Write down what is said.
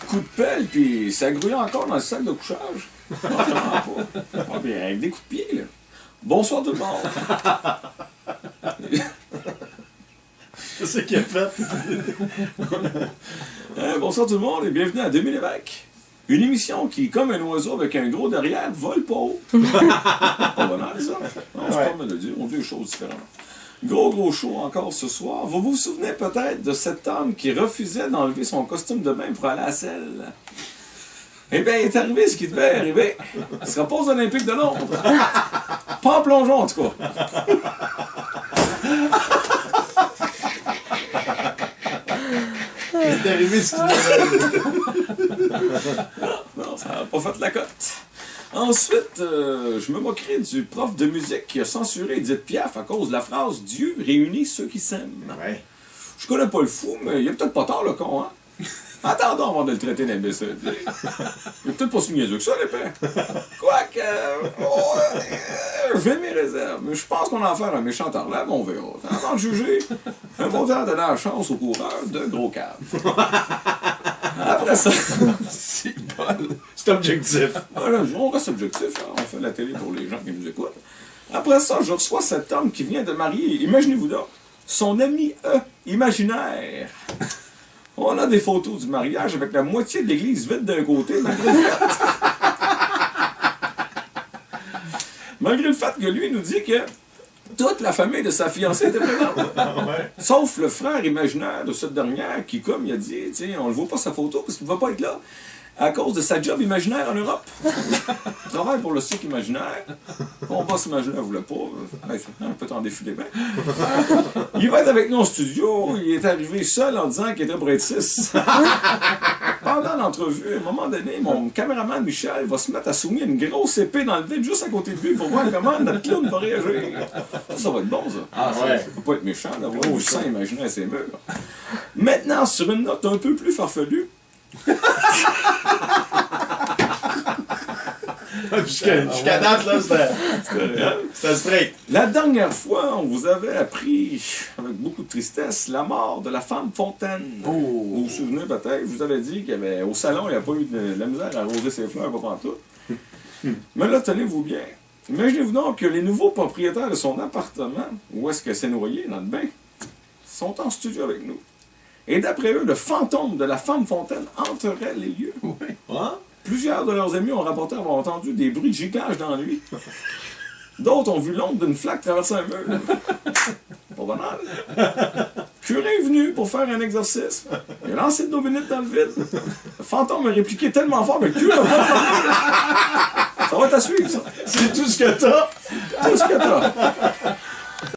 coups de pelle, puis ça grouillait encore dans le sac de couchage. Ah, bien, avec des coups de pied, là. Bonsoir tout le monde. C'est ce qu'il a fait. Bonsoir tout le monde et bienvenue à 2000 évêques. Une émission qui, comme un oiseau avec un gros derrière, vole pas haut. Pas banal, ça. Non, c'est pas mélodieux, on dit des choses différentes. Gros show encore ce soir. Vous vous souvenez peut-être de cet homme qui refusait d'enlever son costume de bain pour aller à la selle? Eh bien, il est arrivé ce qui devait arriver. Il sera pas aux Olympiques de Londres. Pas en plongeon, en tout cas. Il est arrivé ce qu'il devait. Non, ça n'a pas fait la cote. Ensuite, je me moquerai du prof de musique qui a censuré Edith Piaf à cause de la phrase « Dieu réunit ceux qui s'aiment Ouais. ». Je connais pas le fou, mais il a peut-être pas tort, le con, hein? Attendons avant de le traiter d'imbécile. Il est peut-être pas si niaiseux que ça, l'épée. Quoique, j'ai mes réserves. Mais je pense qu'on a affaire à un méchant tarlab, on verra. Avant de juger, un bon temps de donner la chance aux coureurs de gros caves. Après ça, C'est bon. C'est objectif. voilà, on reste objectif, hein. On fait la télé pour les gens qui nous écoutent. Après ça, je reçois cet homme qui vient de marier, imaginez-vous donc, son ami imaginaire. On a des photos du mariage avec la moitié de l'église vide d'un côté, malgré le fait que lui nous dit que toute la famille de sa fiancée était présente. Ouais. Sauf le frère imaginaire de cette dernière qui, comme il a dit, on ne voit pas sa photo parce qu'il ne va pas être là à cause de sa job imaginaire en Europe. Il travaille pour le cycle imaginaire. Mon boss imaginaire ne voulait pas. On peut t'en défiler bien. Il va être avec nous en studio. Il est arrivé seul en disant qu'il était pour être 6. Pendant l'entrevue, à un moment donné, mon caméraman Michel va se mettre à souligner une grosse épée dans le vide juste à côté de lui pour voir comment notre clown va réagir. Ça va être bon, ça. Ah ouais. Ça peut pas être méchant d'avoir du sang imaginaire à ses murs. Maintenant, sur une note un peu plus farfelue, Jusqu'à date, là, c'était straight. la dernière fois, on vous avait appris, avec beaucoup de tristesse, la mort de la femme Fontaine. Oh. Vous vous souvenez peut-être, je vous avais dit qu'au salon, il n'y a pas eu de la misère à arroser ses fleurs, pas pantoute. Mais là, tenez-vous bien. Imaginez-vous donc que les nouveaux propriétaires de son appartement, où est-ce qu'elle s'est noyée dans le bain, sont en studio avec nous. Et d'après eux, le fantôme de la femme Fontaine hanterait les lieux. Ouais. Hein? Plusieurs de leurs amis ont rapporté avoir entendu des bruits de giclage dans la nuit. D'autres ont vu l'ombre d'une flaque traverser un mur. Pas banal. Curé est venu pour faire un exorcisme. Il a lancé de l'eau bénite dans le vide. Le fantôme a répliqué tellement fort que le curé a pas. Ça va être à suivre, ça. C'est tout ce que t'as. Tout ce que t'as.